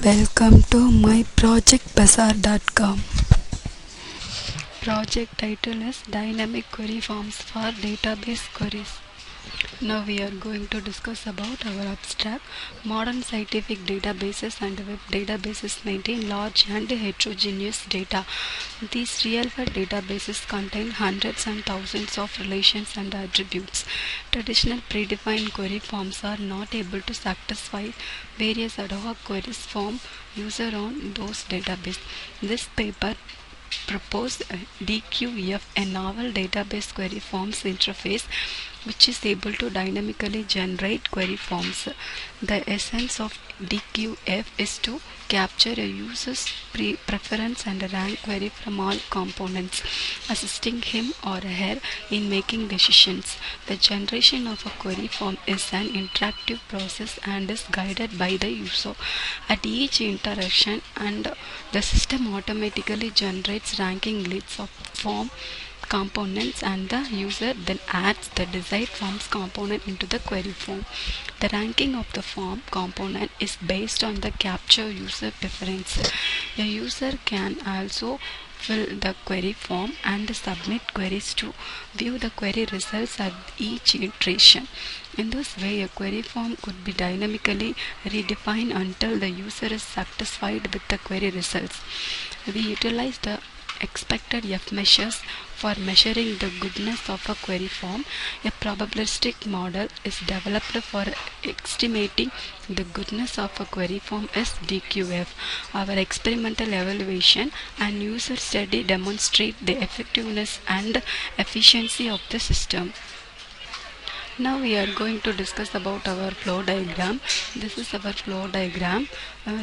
Welcome to my projectbazaar.com. Project title is Dynamic Query Forms for Database Queries. Now we are going to discuss about our abstract. Modern scientific databases and web databases maintain large and heterogeneous data. These real-world databases contain hundreds and thousands of relations and attributes. Traditional predefined query forms are not able to satisfy various ad hoc queries from user on those databases. This paper proposed DQF, a novel database query forms interface which is able to dynamically generate query forms. The essence of DQF is to capture a user's preference and rank query from all components, assisting him or her in making decisions. The generation of a query form is an interactive process and is guided by the user. At each interaction, the system automatically generates ranking lists of form components, and the user then adds the desired forms component into the query form. The ranking of the form component is based on the capture user preference. A user can also fill the query form and submit queries to view the query results at each iteration. In this way, a query form could be dynamically redefined until the user is satisfied with the query results. We utilize the expected F measures for measuring the goodness of a query form. A probabilistic model is developed for estimating the goodness of a query form is DQF. Our experimental evaluation and user study demonstrate the effectiveness and efficiency of the system. Now we are going to discuss about our flow diagram. This is our flow diagram.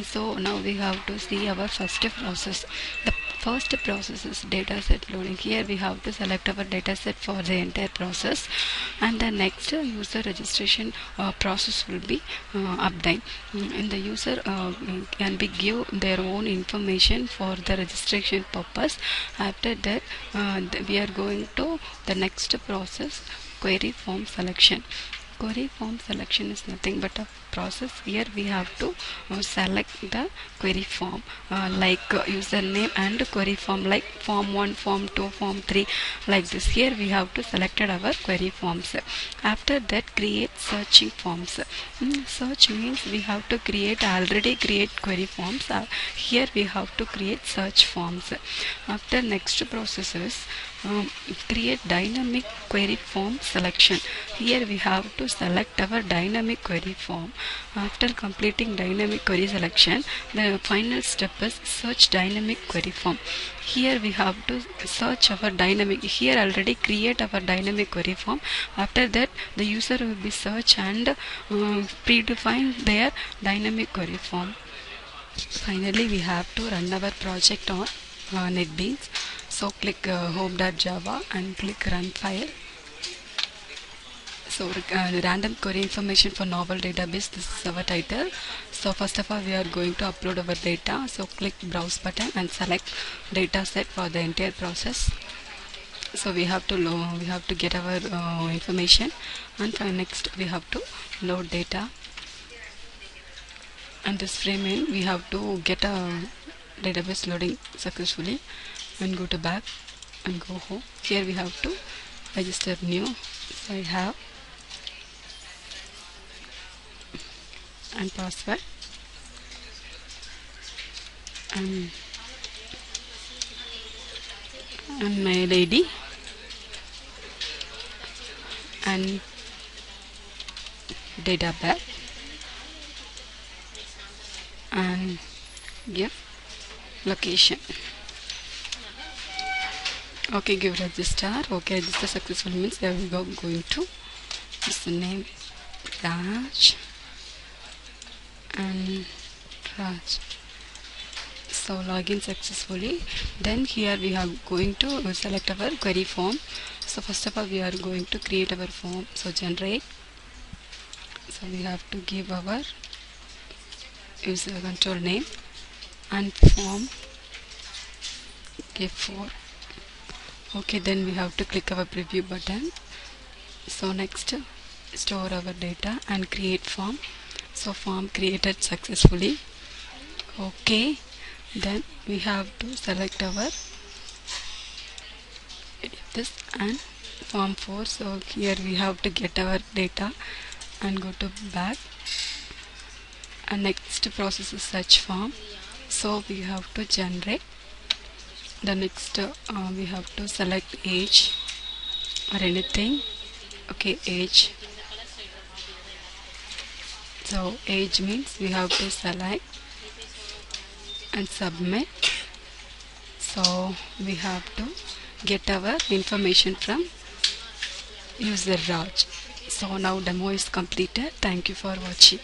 So now we have to see our first process. The first process is dataset loading. Here we have to select our dataset for the entire process, and the next user registration process will be update. And the user can be give their own information for the registration purpose. After that, we are going to the next process, query form selection. Query form selection is nothing but a process. Here we have to select the query form like username, and query form like form 1, form 2, form 3, like this. Here we have to select our query forms. After that, create searching forms. Search means we have to already create query forms. Here we have to create search forms. After next process is create dynamic query form selection. Here we have to select our dynamic query form. After completing dynamic query selection, the final step is search dynamic query form. Here we have to search our dynamic. Here already create our dynamic query form. After that, the user will be search and predefine their dynamic query form. Finally, we have to run our project on NetBeans. So click home.java and click run file. So random query information for novel database, this is our title. So first of all, we are going to upload our data. So click browse button and select data set for the entire process. So we have to get our information, and next we have to load data. And this frame in, we have to get a database loading successfully, and go to back and go home. Here we have to register new. So I have and password and mail ID and date of birth, and give location. Okay, give register. Okay, register successful means there we go. Going to this name Raj and Raj. So login successfully. Then here we are going to select our query form. So first of all, we are going to create our form. So generate. So we have to give our user control name and form. Give 4. Okay, then we have to click our preview button. So next, store our data and create form. So form created successfully. Okay, then we have to select our this and form 4. So here we have to get our data and go to back, and next process is search form. So we have to generate the next we have to select age or anything. Okay, age. So age means we have to select and submit. So we have to get our information from user Raj. So now demo is completed. Thank you for watching.